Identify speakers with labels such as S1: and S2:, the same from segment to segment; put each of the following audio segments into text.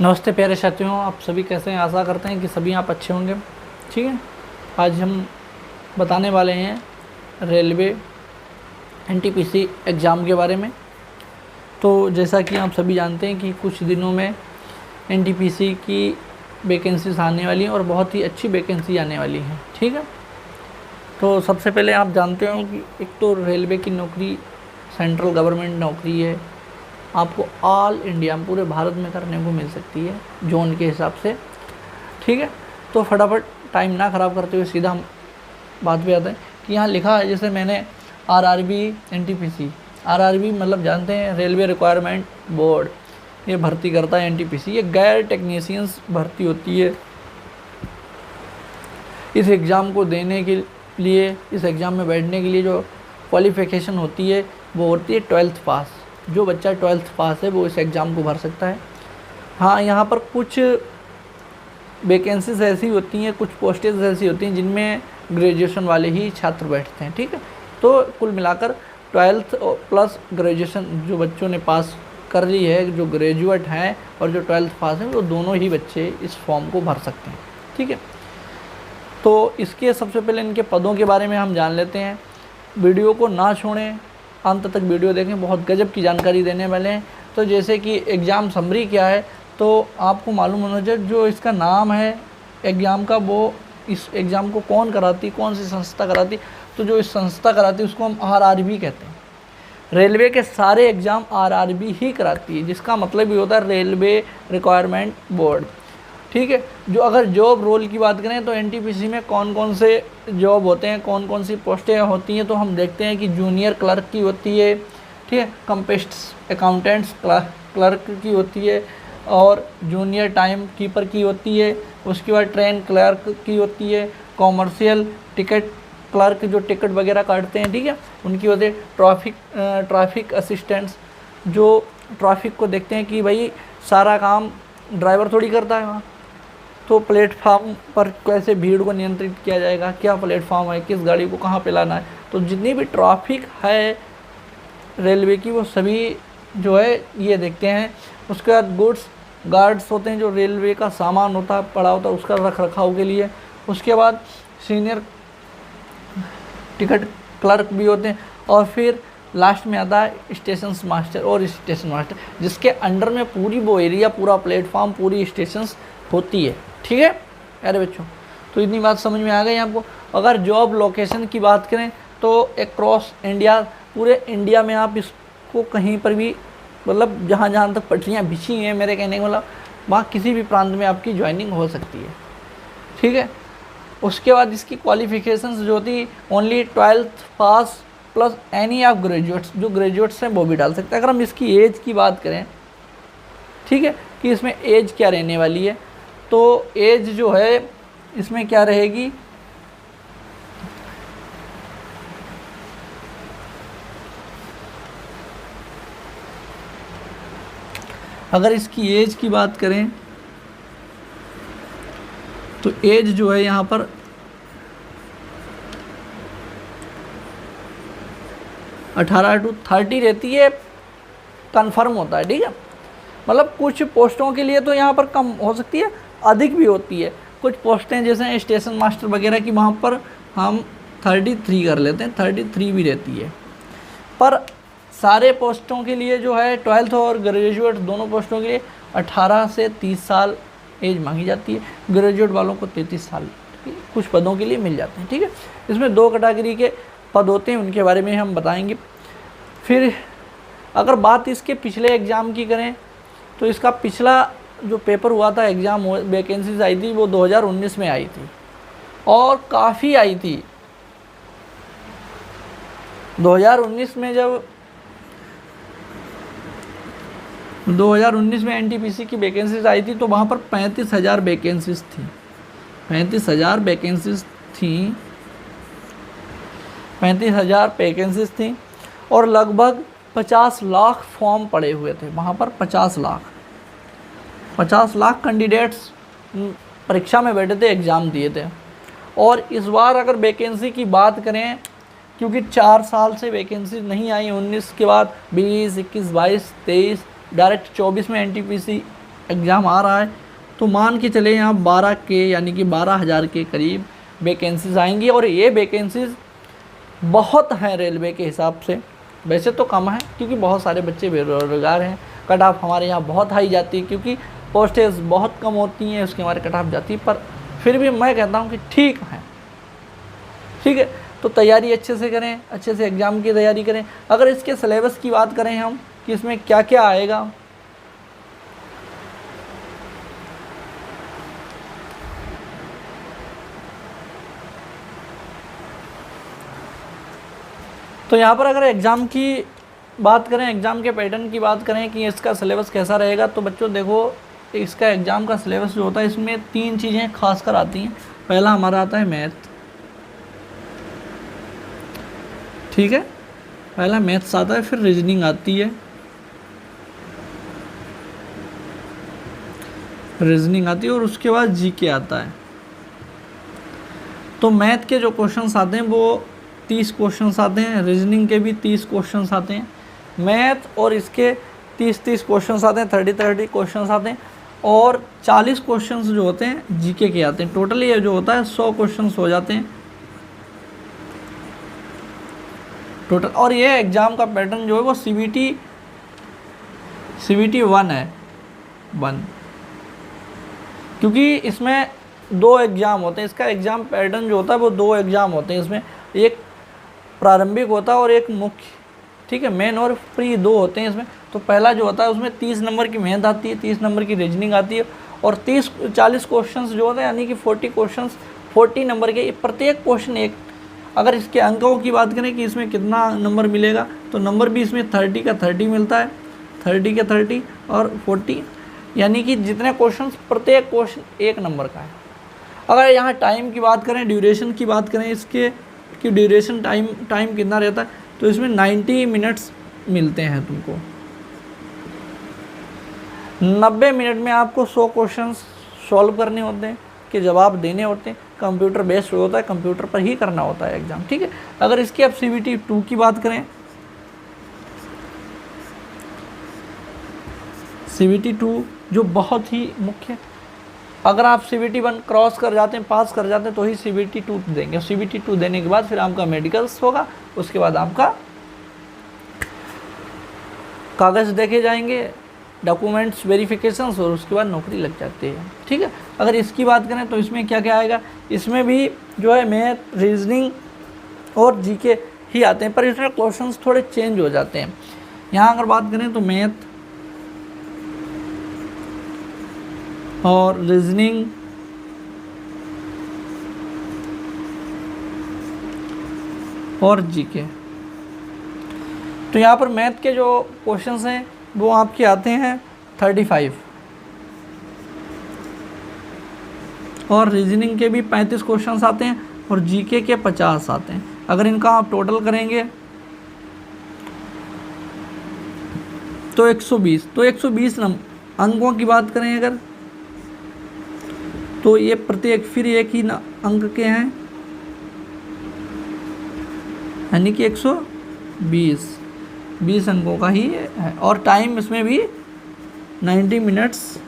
S1: नमस्ते प्यारे साथियों, आप सभी कैसे हैं। आशा करते हैं कि सभी आप अच्छे होंगे। ठीक है, आज हम बताने वाले हैं रेलवे एनटीपीसी एग्ज़ाम के बारे में। तो जैसा कि आप सभी जानते हैं कि कुछ दिनों में एनटीपीसी की वैकेंसीज आने वाली हैं और बहुत ही अच्छी वैकेंसी आने वाली हैं। ठीक है, तो सबसे पहले आप जानते हो कि एक तो रेलवे की नौकरी सेंट्रल गवर्नमेंट नौकरी है, आपको ऑल इंडिया में पूरे भारत में करने को मिल सकती है जोन के हिसाब से। ठीक है, तो फटाफट टाइम ना ख़राब करते हुए सीधा हम बात पे आते हैं कि यहाँ लिखा है, जैसे मैंने आरआरबी एनटीपीसी, आरआरबी मतलब जानते हैं रेलवे रिक्वायरमेंट बोर्ड, ये भर्ती करता है एनटीपीसी। ये गैर टेक्नीशियंस भर्ती होती है। इस एग्ज़ाम को देने के लिए, इस एग्ज़ाम में बैठने के लिए जो क्वालिफ़िकेशन होती है वो होती है 12th पास। जो बच्चा 12th पास है वो इस एग्ज़ाम को भर सकता है। हाँ, यहाँ पर कुछ वैकेंसीज ऐसी होती हैं, कुछ पोस्टेज ऐसी होती हैं जिनमें ग्रेजुएशन वाले ही छात्र बैठते हैं। ठीक है, तो कुल मिलाकर 12th प्लस ग्रेजुएशन जो बच्चों ने पास कर ली है, जो ग्रेजुएट हैं और जो 12th पास हैं, वो दोनों ही बच्चे इस फॉर्म को भर सकते हैं। ठीक है, तो इसके सबसे पहले इनके पदों के बारे में हम जान लेते हैं। वीडियो को ना छोड़ें, अंत तक वीडियो देखें, बहुत गजब की जानकारी देने वाले हैं। तो जैसे कि एग्ज़ाम समरी क्या है, तो आपको मालूम होना चाहिए जो इसका नाम है एग्ज़ाम का, वो इस एग्ज़ाम को कौन कराती, कौन सी संस्था कराती। तो जो इस संस्था कराती है उसको हम आरआरबी कहते हैं। रेलवे के सारे एग्ज़ाम आरआरबी ही कराती है, जिसका मतलब ये होता है रेलवे रिक्वायरमेंट बोर्ड। ठीक है, जो अगर जॉब रोल की बात करें तो एनटीपीसी में कौन कौन से जॉब होते हैं, कौन कौन सी पोस्टें होती हैं, तो हम देखते हैं कि जूनियर क्लर्क की होती है। ठीक है, कंपेस्ट अकाउंटेंट्स क्लर्क की होती है, और जूनियर टाइम कीपर की होती है। उसके बाद ट्रेन क्लर्क की होती है, कॉमर्शियल टिकट क्लर्क जो टिकट वगैरह काटते हैं, ठीक है, उनकी होती है। ट्रैफिक असिस्टेंट्स जो ट्रैफिक को देखते हैं कि भाई सारा काम ड्राइवर थोड़ी करता है वहाँ। तो प्लेटफार्म पर कैसे भीड़ को नियंत्रित किया जाएगा, क्या प्लेटफार्म है, किस गाड़ी को कहाँ पे लाना है, तो जितनी भी ट्रैफिक है रेलवे की वो सभी जो है ये देखते हैं। उसके बाद गुड्स गार्ड्स होते हैं, जो रेलवे का सामान होता है पड़ा होता है उसका रख रखाव के लिए। उसके बाद सीनियर टिकट क्लर्क भी होते हैं, और फिर लास्ट में आता है स्टेशन मास्टर और स्टेशन मास्टर, जिसके अंडर में पूरी वो एरिया, पूरा प्लेटफार्म, पूरी स्टेशंस होती है। ठीक है अरे बच्चों, तो इतनी बात समझ में आ गई आपको। अगर जॉब लोकेशन की बात करें तो अक्रॉस इंडिया, पूरे इंडिया में आप इसको कहीं पर भी, मतलब जहाँ जहाँ तक पटरियाँ बिछी हैं, मेरे कहने का मतलब वहाँ किसी भी प्रांत में आपकी ज्वाइनिंग हो सकती है। ठीक है, उसके बाद इसकी क्वालिफिकेशंस जो होती only 12th pass plus any of graduates, जो ग्रेजुएट्स हैं वो भी डाल सकते हैं। अगर हम इसकी एज की बात करें, ठीक है, कि इसमें एज क्या रहने वाली है, तो एज जो है इसमें क्या रहेगी, अगर इसकी एज की बात करें तो एज जो है यहाँ पर 18 to 30 रहती है, कन्फर्म होता है। ठीक है, मतलब कुछ पोस्टों के लिए तो यहाँ पर कम हो सकती है, अधिक भी होती है। कुछ पोस्टें जैसे स्टेशन मास्टर वगैरह की, वहाँ पर हम 33 कर लेते हैं, 33 भी रहती है। पर सारे पोस्टों के लिए जो है 12th और ग्रेजुएट दोनों पोस्टों के लिए 18 से 30 साल एज मांगी जाती है। ग्रेजुएट वालों को 33 साल कुछ पदों के लिए मिल जाते हैं। ठीक है, इसमें 2 कैटेगरी के पद होते हैं, उनके बारे में हम बताएंगे। फिर अगर बात इसके पिछले एग्ज़ाम की करें तो इसका पिछला जो पेपर हुआ था, एग्ज़ाम वैकेंसीज आई थी, वो 2019 में आई थी और काफ़ी आई थी। 2019 में जब 2019 में एनटीपीसी की वैकेंसीज आई थी तो वहाँ पर 35,000 वैकेंसीज थी, 35,000 वैकेंसीज थी, 35,000 वैकेंसीज थी, और लगभग 50 लाख फॉर्म पड़े हुए थे वहाँ पर। 50 लाख कैंडिडेट्स परीक्षा में बैठे थे, एग्ज़ाम दिए थे। और इस बार अगर वैकेंसी की बात करें, क्योंकि 4 साल से वैकेंसी नहीं आई, 19 के बाद 20, 21, 22, 23, डायरेक्ट 24 में एनटीपीसी एग्ज़ाम आ रहा है तो मान के चले यहाँ 12 के यानी कि 12,000 के करीब वैकेंसीज आएंगी। और ये वैकेंसीज बहुत हैं रेलवे के हिसाब से, वैसे तो कम है क्योंकि बहुत सारे बच्चे बेरोजगार हैं। कट ऑफ हमारे यहाँ बहुत हाई जाती है क्योंकि पोस्टेज बहुत कम होती हैं, उसके हमारे कट ऑफ जाती है, पर फिर भी मैं कहता हूँ कि ठीक है, ठीक है। तो तैयारी अच्छे से करें, अच्छे से एग्ज़ाम की तैयारी करें। अगर इसके सिलेबस की बात करें हम कि इसमें क्या क्या आएगा, तो यहाँ पर अगर एग्ज़ाम की बात करें, एग्ज़ाम के पैटर्न की बात करें कि इसका सिलेबस कैसा रहेगा, तो बच्चों देखो इसका एग्ज़ाम का सिलेबस जो होता है इसमें 3 चीज़ें खासकर आती हैं। पहला हमारा आता है मैथ, ठीक है, पहला मैथ्स आता है, फिर रीजनिंग आती है, रीजनिंग आती है और उसके बाद जीके आता है। तो मैथ के जो क्वेश्चंस आते हैं वो 30 क्वेश्चंस आते हैं, रीजनिंग के भी 30 क्वेश्चंस आते हैं, मैथ और इसके 30 क्वेश्चंस आते हैं, 30 क्वेश्चंस आते हैं, और 40 क्वेश्चंस जो होते हैं जीके के आते हैं। टोटली ये जो होता है 100 क्वेश्चंस हो जाते हैं टोटल। और ये एग्ज़ाम का पैटर्न जो है वो CBT 1 है, 1, क्योंकि इसमें 2 एग्ज़ाम होते हैं। इसका एग्ज़ाम पैटर्न जो होता है वो 2 एग्ज़ाम होते हैं इसमें, एक प्रारंभिक होता है और एक मुख्य, ठीक है, मेन और प्री 2 होते हैं इसमें। तो पहला जो होता है उसमें 30 नंबर की मैथ आती है, 30 नंबर की रीजनिंग आती है, और 40 क्वेश्चंस जो होते हैं यानी कि 40 क्वेश्चंस 40 नंबर के, प्रत्येक क्वेश्चन एक। अगर इसके अंकों की बात करें कि इसमें कितना नंबर मिलेगा, तो नंबर भी इसमें 30 का 30 मिलता है, 30 का 30 और 40, यानी कि जितने क्वेश्चंस प्रत्येक क्वेश्चन 1 नंबर का है। अगर यहाँ टाइम की बात करें, ड्यूरेशन की बात करें इसके कि ड्यूरेशन टाइम कितना रहता है, तो इसमें 90 मिनट्स मिलते हैं तुमको। 90 मिनट में आपको 100 क्वेश्चंस सॉल्व करने होते हैं, के जवाब देने होते हैं। कंप्यूटर बेस्ड होता है, कंप्यूटर पर ही करना होता है एग्ज़ाम, ठीक है। अगर इसकी आप CBT 2 की बात करें, CBT 2 जो बहुत ही मुख्य, अगर आप CBT 1 क्रॉस कर जाते हैं, पास कर जाते हैं, तो ही CBT 2 देंगे। CBT 2 देने के बाद फिर आपका मेडिकल्स होगा, उसके बाद आपका कागज़ देखे जाएंगे, डॉक्यूमेंट्स वेरिफिकेशंस, और उसके बाद नौकरी लग जाती है, ठीक है। अगर इसकी बात करें तो इसमें क्या क्या आएगा, इसमें भी जो है मैथ, रीजनिंग और जीके ही आते हैं, पर इसमें क्वेश्चंस थोड़े चेंज हो जाते हैं। यहाँ अगर बात करें तो मैथ और रीजनिंग और जीके, तो यहाँ पर मैथ के जो क्वेश्चंस हैं वो आपके आते हैं 35, और रीजनिंग के भी 35 क्वेश्चंस आते हैं, और जीके के 50 आते हैं। अगर इनका आप टोटल करेंगे तो 120, तो 120 अंकों की बात करें अगर, तो ये प्रत्येक फिर एक ही अंक के हैं, यानी कि 120 अंकों का ही है, और टाइम इसमें भी 90 मिनट्स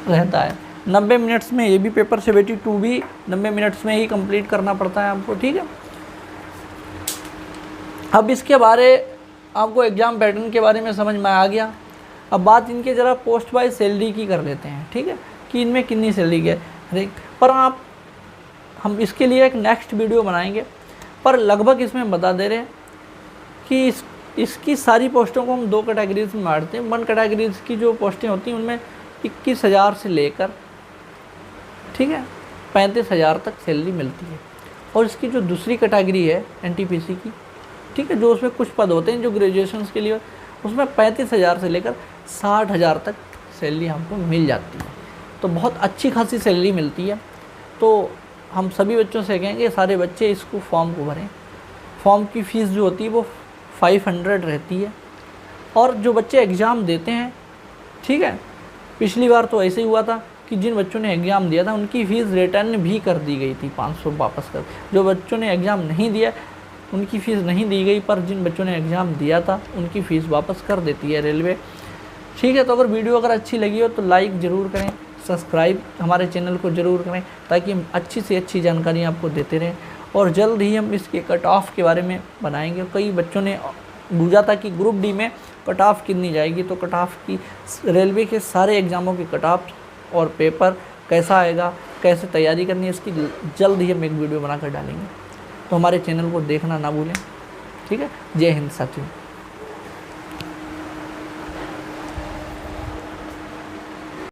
S1: रहता है। 90 मिनट्स में ये भी पेपर 72 भी 90 मिनट्स में ही कंप्लीट करना पड़ता है आपको, ठीक है। अब इसके बारे आपको एग्ज़ाम पैटर्न के बारे में समझ में आ गया। अब बात इनके ज़रा पोस्ट वाइज सैलरी की कर लेते हैं, ठीक है, कि इनमें कितनी सैलरी है। पर हम इसके लिए एक नेक्स्ट वीडियो बनाएंगे, पर लगभग इसमें बता दे रहे हैं कि इसकी सारी पोस्टों को हम 2 कैटेगरीज में बांटते हैं। 1 कैटेगरीज की जो पोस्टें होती हैं उनमें 21,000 से लेकर, ठीक है, 35,000 तक सैलरी मिलती है। और इसकी जो दूसरी कैटेगरी है NTPC की, ठीक है, जो उसमें कुछ पद होते हैं जो ग्रेजुएशन के लिए, उसमें 35,000 से लेकर 60,000 तक सैलरी हमको मिल जाती है। तो बहुत अच्छी खासी सैलरी मिलती है। तो हम सभी बच्चों से कहेंगे सारे बच्चे इसको फॉर्म को भरें। फॉर्म की फ़ीस जो होती है वो 500 रहती है। और जो बच्चे एग्ज़ाम देते हैं, ठीक है, पिछली बार तो ऐसे ही हुआ था कि जिन बच्चों ने एग्ज़ाम दिया था उनकी फ़ीस रिटर्न भी कर दी गई थी, 500 वापस कर। जो बच्चों ने एग्ज़ाम नहीं दिया उनकी फ़ीस नहीं दी गई, पर जिन बच्चों ने एग्ज़ाम दिया था उनकी फ़ीस वापस कर देती है रेलवे। ठीक है। तो अगर वीडियो अगर अच्छी लगी हो तो लाइक ज़रूर करें, सब्सक्राइब हमारे चैनल को ज़रूर करें, ताकि हम अच्छी से अच्छी जानकारी आपको देते रहें। और जल्द ही हम इसके कट ऑफ के बारे में बनाएंगे। कई बच्चों ने पूछा था कि ग्रुप डी में कट ऑफ कितनी जाएगी, तो कट ऑफ की रेलवे के सारे एग्ज़ामों की कट ऑफ और पेपर कैसा आएगा, कैसे तैयारी करनी है, इसकी जल्द ही हम एक वीडियो बनाकर डालेंगे। तो हमारे चैनल को देखना ना भूलें। ठीक है। जय हिंद साथियों।